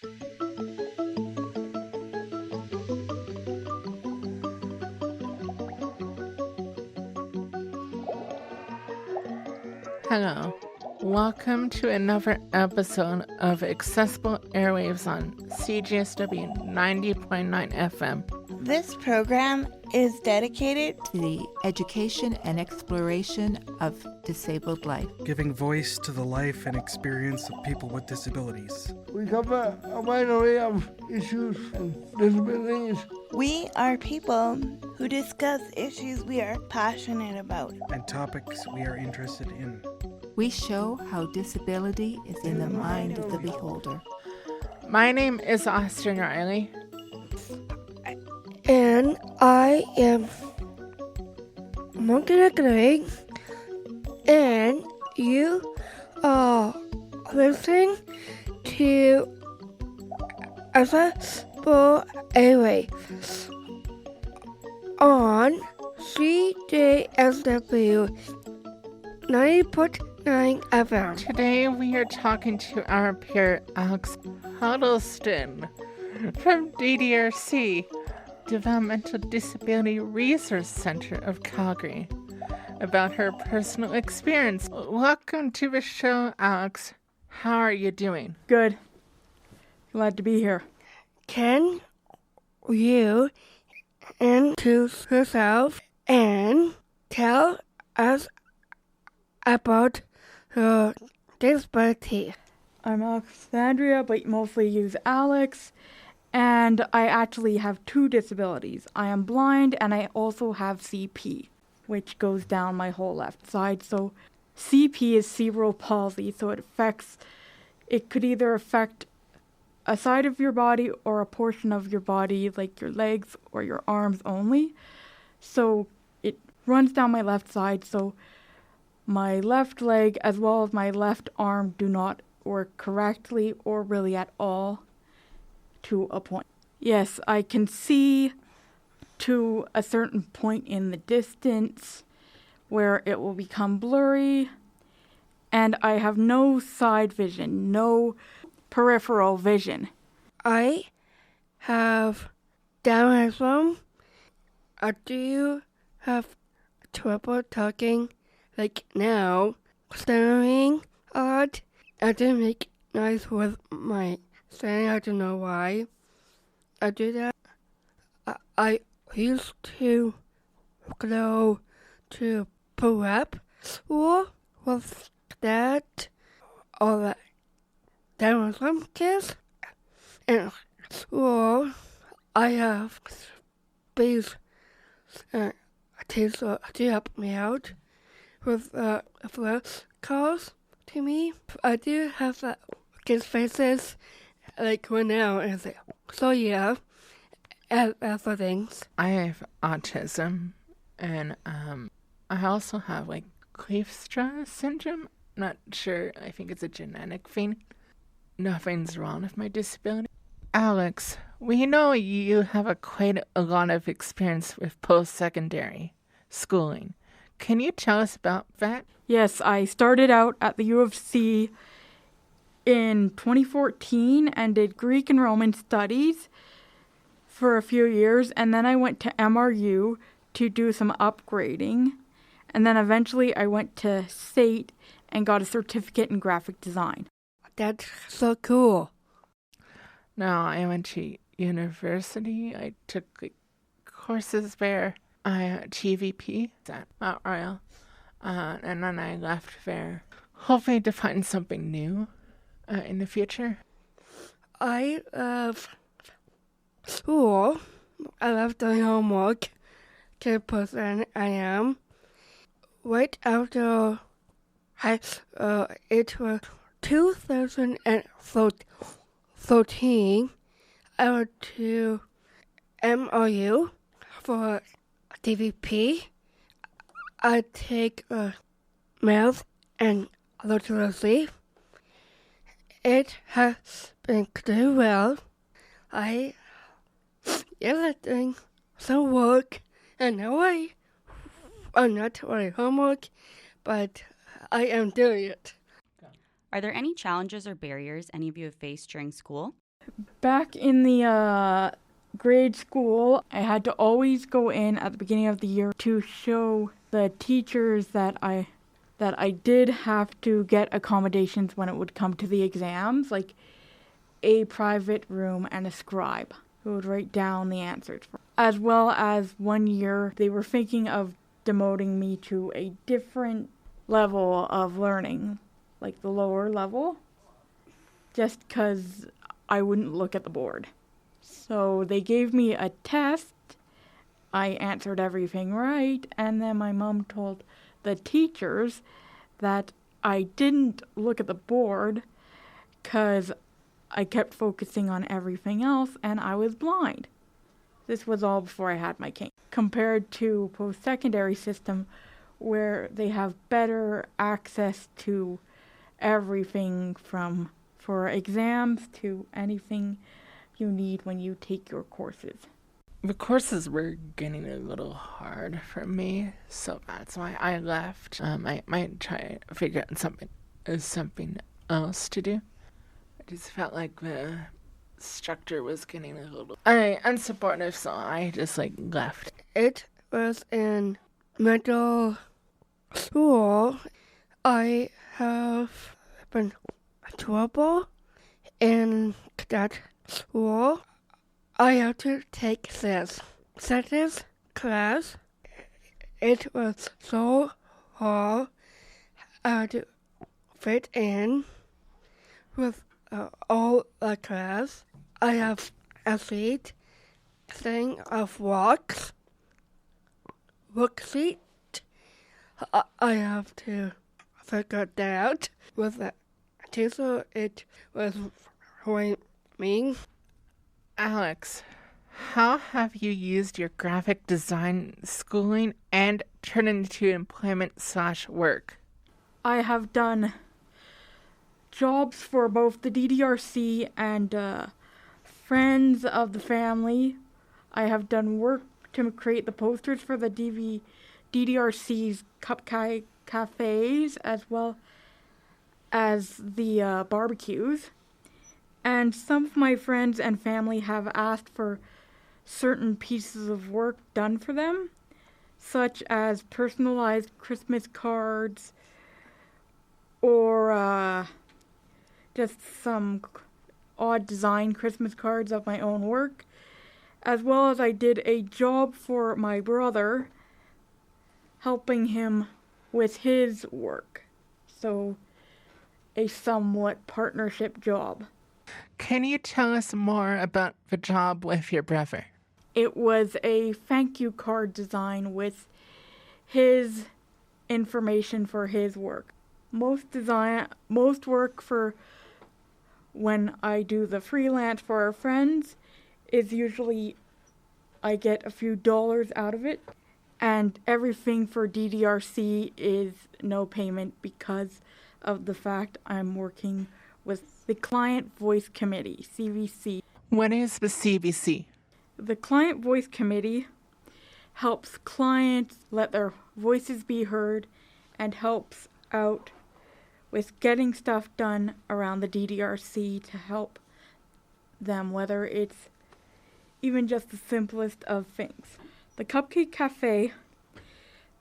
Hello. Welcome to another episode of Accessible Airwaves on CGSW 90.9 FM. This program is dedicated to the education and exploration of disabled life, giving voice to the life and experience of people with disabilities. We cover a wide array of issues and disabilities. We are people who discuss issues we are passionate about And topics we are interested in. We show how disability is in the mind of the beholder. My name is Austin Riley. And I am Monkey Greg, and you are listening to Accessible Airwaves on CJSW 90.9 FM. Today we are talking to our peer Alexandria Huddleston from DDRC, Developmental Disability Resource Center of Calgary, about her personal experience. Welcome to the show, Alex. How are you doing? Good. Glad to be here. Can you introduce yourself and tell us about your disability? I'm Alexandria, but mostly use Alex. And I actually have two disabilities. I am blind and I also have CP, which goes down my whole left side. So CP is cerebral palsy, so it could either affect a side of your body or a portion of your body, like your legs or your arms only. So it runs down my left side, so my left leg as well as my left arm do not work correctly or really at all. To a point. Yes, I can see to a certain point in the distance where it will become blurry, and I have no side vision, no peripheral vision. I have Down syndrome. I do have trouble talking, like now, stammering a lot. I do make noise with my saying, I don't know why I do that. I used to go to prep school with that, all that. There were some kids in school. I have space to help me out with flash calls to me. I do have kids' faces. Like right now, and say, so yeah, other things. I have autism, and I also have Kleefstra syndrome. Not sure. I think it's a genetic thing. Nothing's wrong with my disability. Alex, we know you have quite a lot of experience with post-secondary schooling. Can you tell us about that? Yes, I started out at the U of C in 2014 and did Greek and Roman studies for a few years, and then I went to MRU to do some upgrading, and then eventually I went to SAIT and got a certificate in graphic design. That's so cool. No, I went to university. I took courses there. I TVP at Mount Royal, and then I left there, hopefully to find something new in the future. I love school. I love doing homework. Good person I am. Right after it was 2013, I went to MRU for DVP. I take math and literacy. It has been doing well. I am doing some work, and now I'm not doing homework, but I am doing it. Are there any challenges or barriers any of you have faced during school? Back in the grade school, I had to always go in at the beginning of the year to show the teachers that I did have to get accommodations when it would come to the exams, like a private room and a scribe who would write down the answers. As well as one year, they were thinking of demoting me to a different level of learning, like the lower level, just because I wouldn't look at the board. So they gave me a test. I answered everything right, and then my mom told the teachers that I didn't look at the board because I kept focusing on everything else and I was blind. This was all before I had my cane. Compared to post-secondary system where they have better access to everything for exams to anything you need when you take your courses. The courses were getting a little hard for me, so that's why I left. I might try to figure out something else to do. I just felt like the structure was getting a little unsupportive, so I just left. It was in middle school. I have been trouble in that school. I have to take this class. It was so hard. I had to fit in with all the class. I have a sheet thing of worksheet. I have to figure that out with the teacher. It was me. Alex, how have you used your graphic design schooling and turned it into employment/work? I have done jobs for both the DDRC and friends of the family. I have done work to create the posters for the DDRC's cupcake cafes as well as the barbecues. And some of my friends and family have asked for certain pieces of work done for them, such as personalized Christmas cards or just some odd design Christmas cards of my own work, as well as I did a job for my brother, helping him with his work. So, a somewhat partnership job. Can you tell us more about the job with your brother? It was a thank you card design with his information for his work. Most work for when I do the freelance for our friends is usually I get a few dollars out of it, and everything for DDRC is no payment because of the fact I'm working with the Client Voice Committee, CVC. What is the CVC? The Client Voice Committee helps clients let their voices be heard and helps out with getting stuff done around the DDRC to help them, whether it's even just the simplest of things. The Cupcake Cafe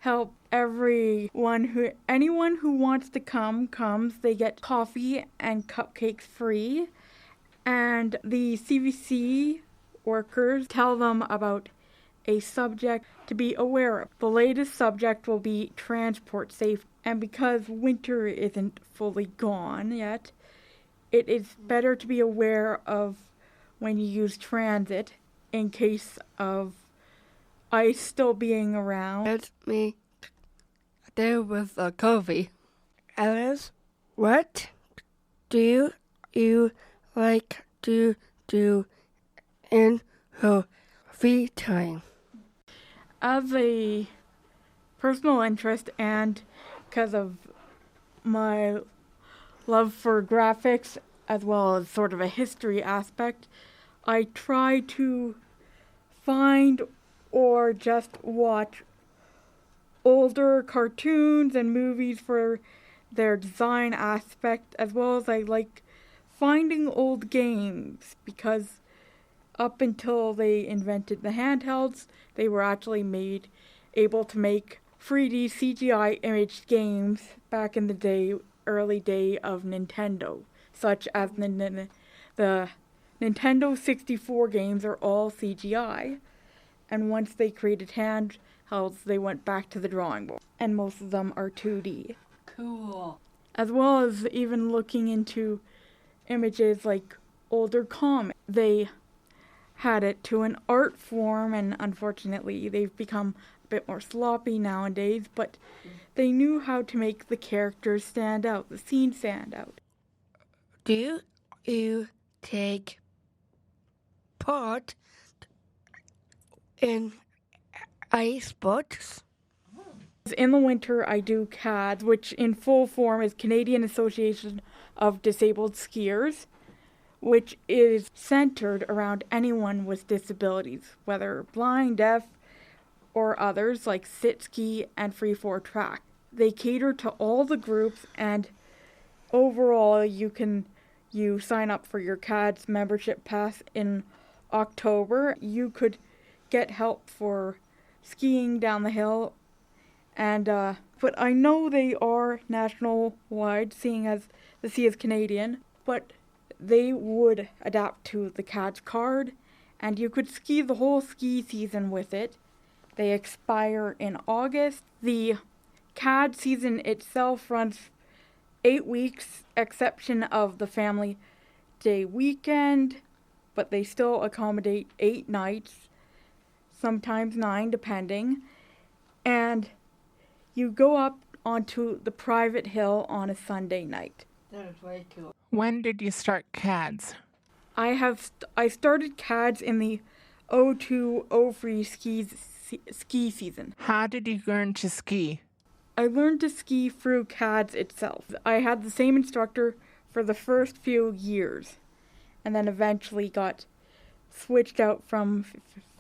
help anyone who wants to comes. They get coffee and cupcakes free, and the CVC workers tell them about a subject to be aware of. The latest subject will be transport safety, and because winter isn't fully gone yet, it is better to be aware of when you use transit in case of ice still being around. It's me. There was a coffee. Alice, what do you like to do in her free time? As a personal interest and because of my love for graphics as well as sort of a history aspect, I try to find or just watch older cartoons and movies for their design aspect, as well as I like finding old games, because up until they invented the handhelds, they were actually able to make 3D CGI imaged games back in the early day of Nintendo, such as the Nintendo 64 games are all CGI, and once they created handhelds, they went back to the drawing board, and most of them are 2D. Cool. As well as even looking into images like older comics. They had it to an art form, and unfortunately they've become a bit more sloppy nowadays, but they knew how to make the characters stand out, the scene stand out. Do you take part in ice sports? In the winter, I do CADS, which in full form is Canadian Association of Disabled Skiers, which is centered around anyone with disabilities, whether blind, deaf, or others like sit ski and free-for track. They cater to all the groups, and overall you sign up for your CADS membership pass in October. You could get help for skiing down the hill, and but I know they are national-wide, seeing as the C is Canadian, but they would adapt to the CADS card, and you could ski the whole ski season with it. They expire in August. The CAD season itself runs 8 weeks, exception of the Family Day weekend, but they still accommodate 8 nights, sometimes 9 depending, and you go up onto the private hill on a Sunday night. That is way cool. When did you start CADS? I started CADS in the 02-03 ski season. How did you learn to ski? I learned to ski through CADS itself. I had the same instructor for the first few years, and then eventually got switched out from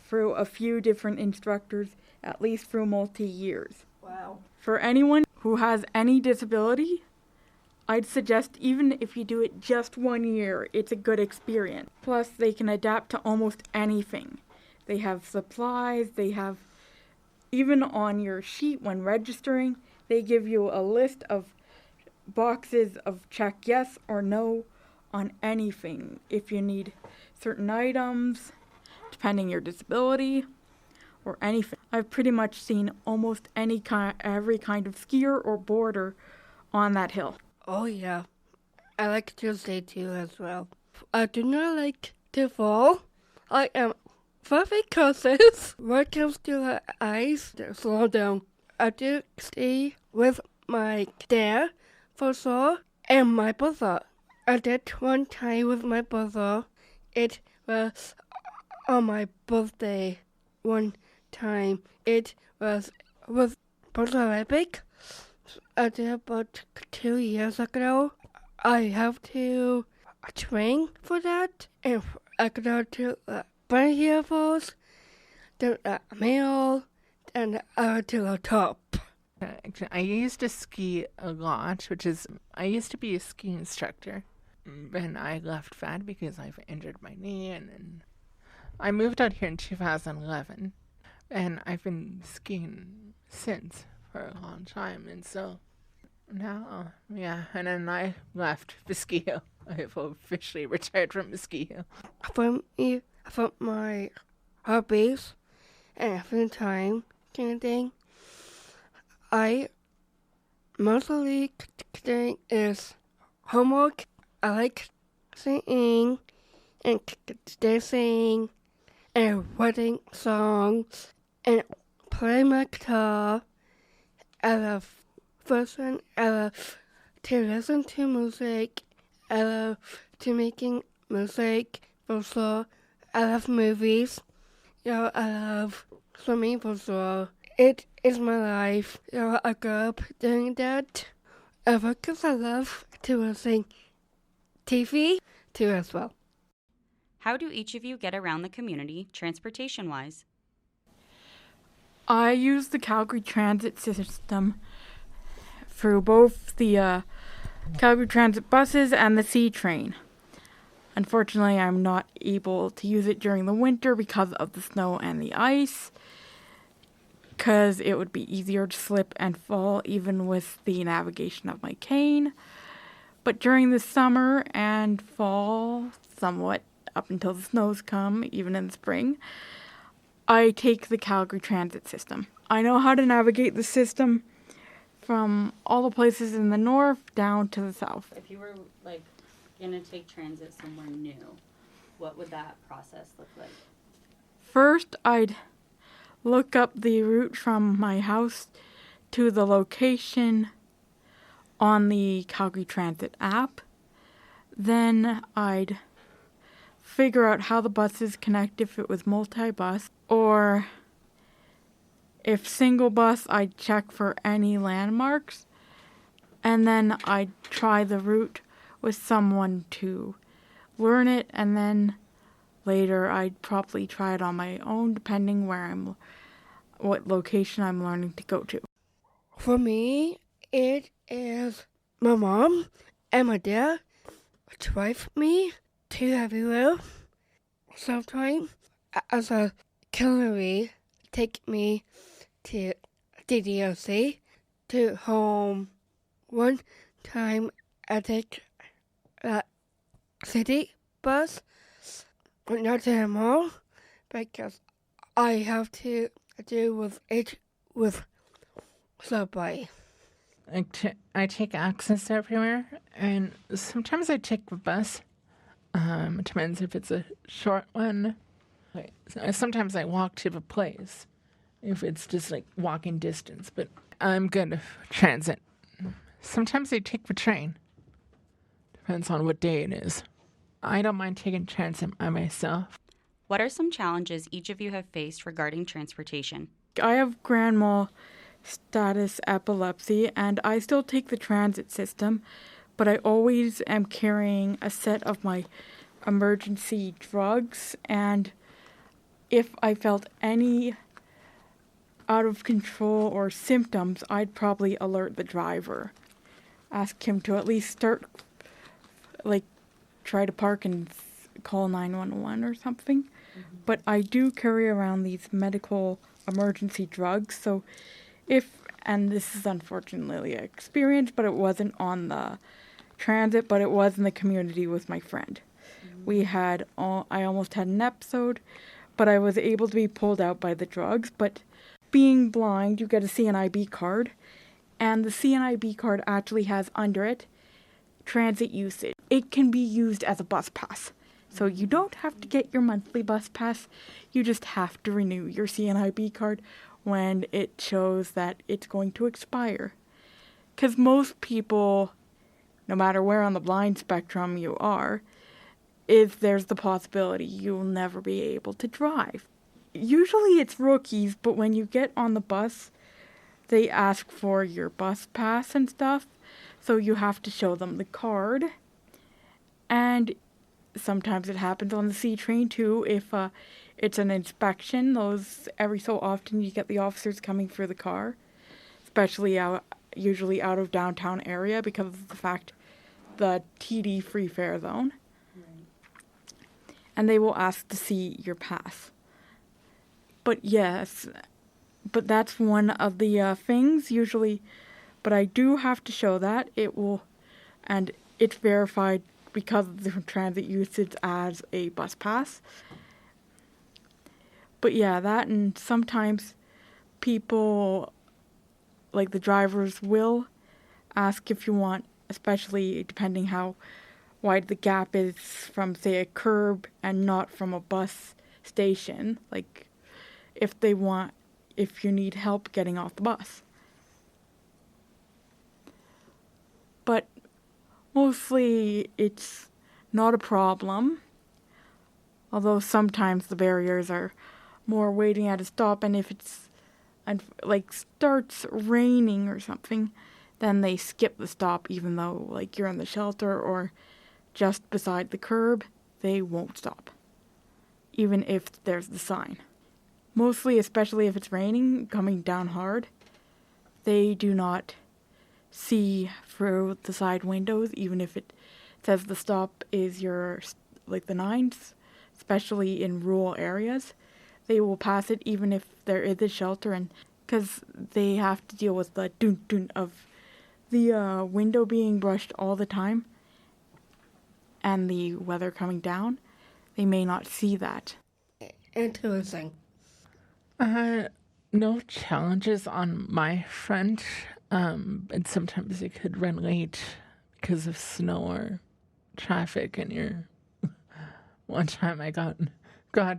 through a few different instructors, at least through multi-years. Wow. For anyone who has any disability, I'd suggest even if you do it just 1 year, it's a good experience. Plus, they can adapt to almost anything. They have supplies, they have, even on your sheet when registering, they give you a list of boxes of check yes or no on anything. If you need certain items, depending your disability, or anything. I've pretty much seen almost every kind of skier or boarder on that hill. Oh yeah, I like to stay too as well. I do not like to fall. I am very cautious when it comes to the ice. Slow down. I do stay with my dad for sure and my brother. I did one time with my brother. It was on my birthday one time. It was with Olympic. I did about 2 years ago. I have to train for that, and I go to bunny hills, the middle, and to the top. I used to ski a lot, I used to be a ski instructor, and I left that because I've injured my knee, and I moved out here in 2011, and I've been skiing since for a long time, and so now, yeah, and then I left the ski hill. I've officially retired from the ski hill. For me, for my hobbies and free time kind of thing, I mostly doing is homework. I like singing and dancing and writing songs and playing my guitar. I love fashion. I love to listen to music. I love to making music for sure. I love movies. I love swimming for sure. It is my life. I grew up doing that. Because I love to listen TV too as well. How do each of you get around the community transportation-wise? I use the Calgary transit system through both the Calgary transit buses and the C train. Unfortunately, I'm not able to use it during the winter because of the snow and the ice, because it would be easier to slip and fall even with the navigation of my cane. But during the summer and fall, somewhat up until the snows come, even in the spring, I take the Calgary transit system. I know how to navigate the system from all the places in the north down to the south. If you were going to take transit somewhere new, what would that process look like? First, I'd look up the route from my house to the location on the Calgary Transit app. Then I'd figure out how the buses connect if it was multi-bus, or if single bus, I'd check for any landmarks, and then I'd try the route with someone to learn it, and then later I'd probably try it on my own, depending what location I'm learning to go to. For me, it is my mom and my dad drive me to everywhere. Sometimes, as a Calgary, take me to DDRC, to home. One time I take a city bus, but not anymore, because I have to do with it with subway. I take access everywhere, and sometimes I take the bus. It depends if it's a short one. Sometimes I walk to the place if it's just walking distance, but I'm good with transit. Sometimes I take the train. Depends on what day it is. I don't mind taking transit by myself. What are some challenges each of you have faced regarding transportation? I have grand mal status epilepsy, and I still take the transit system, but I always am carrying a set of my emergency drugs, and if I felt any out of control or symptoms, I'd probably alert the driver. Ask him to at least try to park and call 911 or something. Mm-hmm. But I do carry around these medical emergency drugs, so and this is unfortunately an experience, but it wasn't on the transit, but it was in the community with my friend. Mm-hmm. I almost had an episode, but I was able to be pulled out by the drugs. But being blind, you get a CNIB card, and the CNIB card actually has under it transit usage. It can be used as a bus pass. So you don't have to get your monthly bus pass. You just have to renew your CNIB card when it shows that it's going to expire. Because most people, no matter where on the blind spectrum you are, there's the possibility you'll never be able to drive. Usually it's rookies, but when you get on the bus, they ask for your bus pass and stuff, so you have to show them the card. And sometimes it happens on the C train too. If it's an inspection, every so often you get the officers coming for the car, especially usually out of downtown area because of the fact the TD free fare zone. Right. And they will ask to see your pass. But yes, that's one of the things usually. But I do have to show that and it's verified because of the transit usage as a bus pass. But yeah, that, and sometimes people, like the drivers, will ask if you want, especially depending how wide the gap is from, say, a curb and not from a bus station, like if you need help getting off the bus. But mostly it's not a problem, although sometimes the barriers are more waiting at a stop, and if it's starts raining or something, then they skip the stop even though you're in the shelter or just beside the curb, they won't stop, even if there's the sign. Mostly, especially if it's raining, coming down hard, they do not see through the side windows, even if it says the stop is your like the nines, especially in rural areas. They will pass it even if there is a shelter, and because they have to deal with the dun dun of the window being brushed all the time and the weather coming down, they may not see that. Interesting. No challenges on my front, and sometimes it could run late because of snow or traffic. And one time I got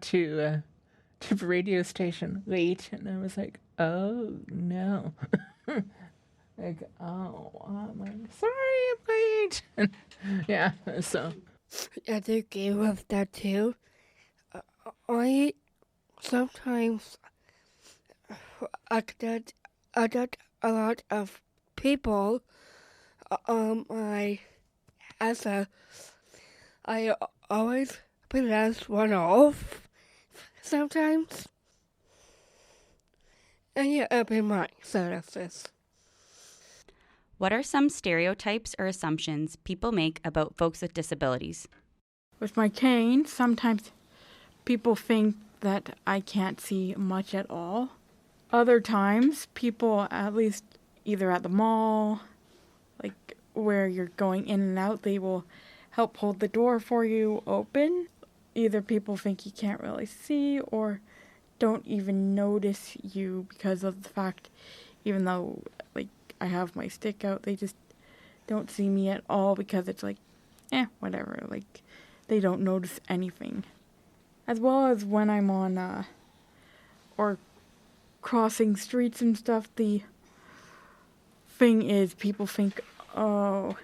to the radio station late, and I was like, oh no. Like, oh, I'm sorry, I'm late. Yeah, so. I do agree with that too. I sometimes I get a lot of people. I always put the last one off sometimes. And yeah, open mind, so that's this. What are some stereotypes or assumptions people make about folks with disabilities? With my cane, sometimes people think that I can't see much at all. Other times, people, at least either at the mall, like where you're going in and out, they will help hold the door for you open. Either people think you can't really see or don't even notice you because of the fact, even though like I have my stick out, they just don't see me at all because it's like, whatever, like they don't notice anything. As well as when I'm on or crossing streets and stuff, the thing is people think, oh,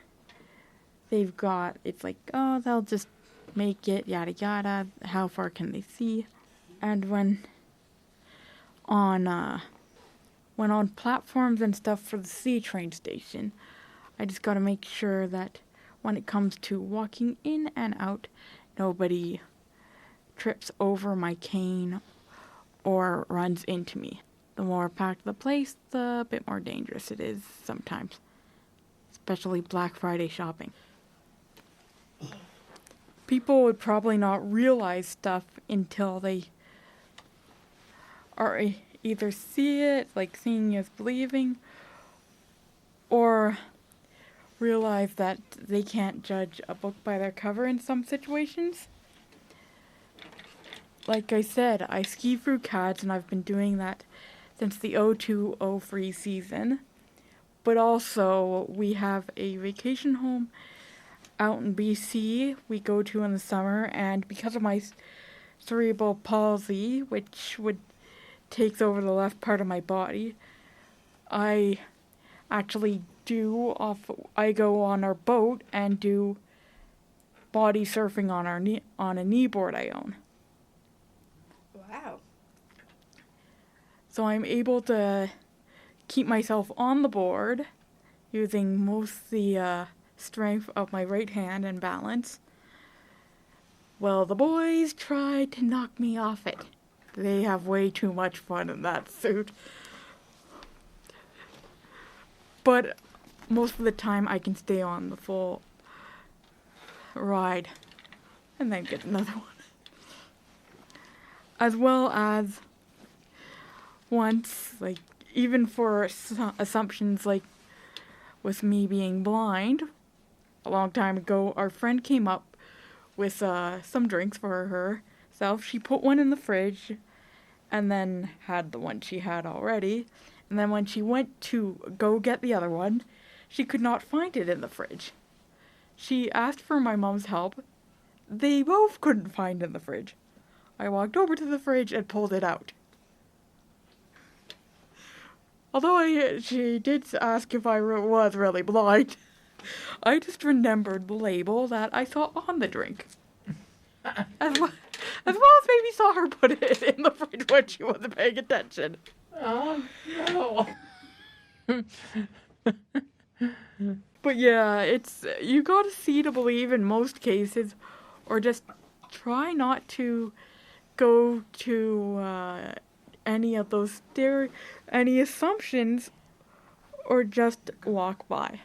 it's like, oh, they'll just make it, yada yada, how far can they see? And when on platforms and stuff for the C train station, I just gotta make sure that when it comes to walking in and out, nobody trips over my cane or runs into me. The more packed the place, the bit more dangerous it is sometimes, especially Black Friday shopping. People would probably not realize stuff until they are either see it, like seeing is believing, or realize that they can't judge a book by their cover in some situations. Like I said, I ski through CADs, and I've been doing that since the 02-03 season. But also, we have a vacation home out in BC we go to in the summer, and because of my cerebral palsy, which takes over the left part of my body, I actually I go on our boat and do body surfing on a kneeboard I own. Wow. So I'm able to keep myself on the board using most the strength of my right hand and balance. Well, the boys tried to knock me off it. They have way too much fun in that suit. But most of the time I can stay on the full ride and then get another one. As well as once, like, even for assumptions like with me being blind, a long time ago, our friend came up with some drinks for herself. She put one in the fridge and then had the one she had already. And then when she went to go get the other one, she could not find it in the fridge. She asked for my mom's help. They both couldn't find it in the fridge. I walked over to the fridge and pulled it out. Although she did ask if I was really blind, I just remembered the label that I saw on the drink. As well as maybe saw her put it in the fridge when she wasn't paying attention. Oh, no. But yeah, you gotta see to believe in most cases, or just try not to go to any of those any assumptions, or just walk by.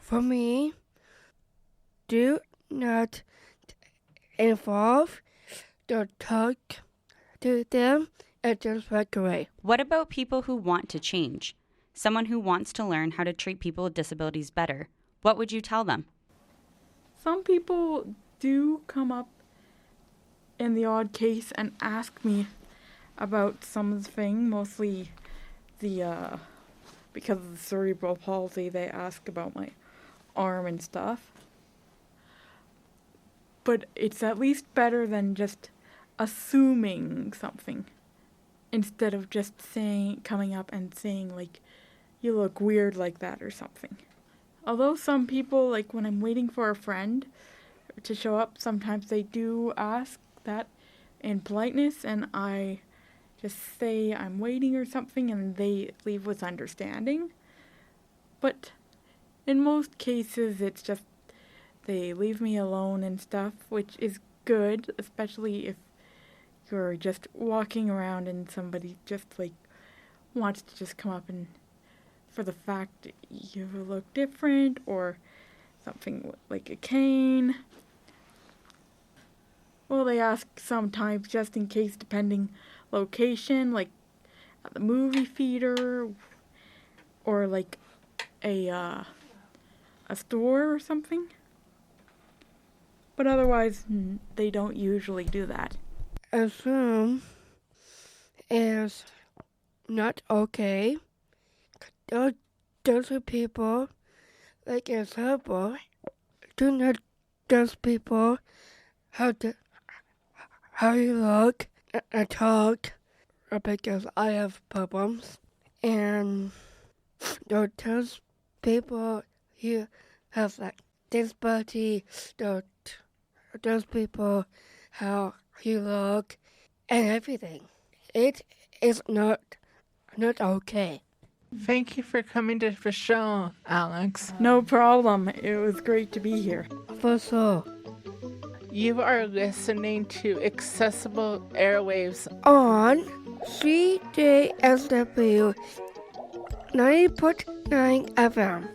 For me, do not involved, they'll talk to them and just walk away. What about people who want to change? Someone who wants to learn how to treat people with disabilities better. What would you tell them? Some people do come up in the odd case and ask me about something, mostly because of the cerebral palsy, they ask about my arm and stuff. But it's at least better than just assuming something, instead of just coming up and saying, like, you look weird like that or something. Although some people, like when I'm waiting for a friend to show up, sometimes they do ask that in politeness, and I just say I'm waiting or something, and they leave with understanding. But in most cases, it's just they leave me alone and stuff, which is good, especially if you're just walking around and somebody just like wants to just come up and for the fact you look different or something like a cane. Well, they ask sometimes just in case, depending location, like at the movie theater or like a store or something. But otherwise, they don't usually do that. Assume is not okay. Those people, like example, do not judge people how you look and talk, because I have problems. And don't judge people who have like disability. Don't judge people how you look and everything. It is not okay. Thank you for coming to the show, Alex. No problem. It was great to be here. For sure. You are listening to Accessible Airwaves On CJSW 90.9 FM.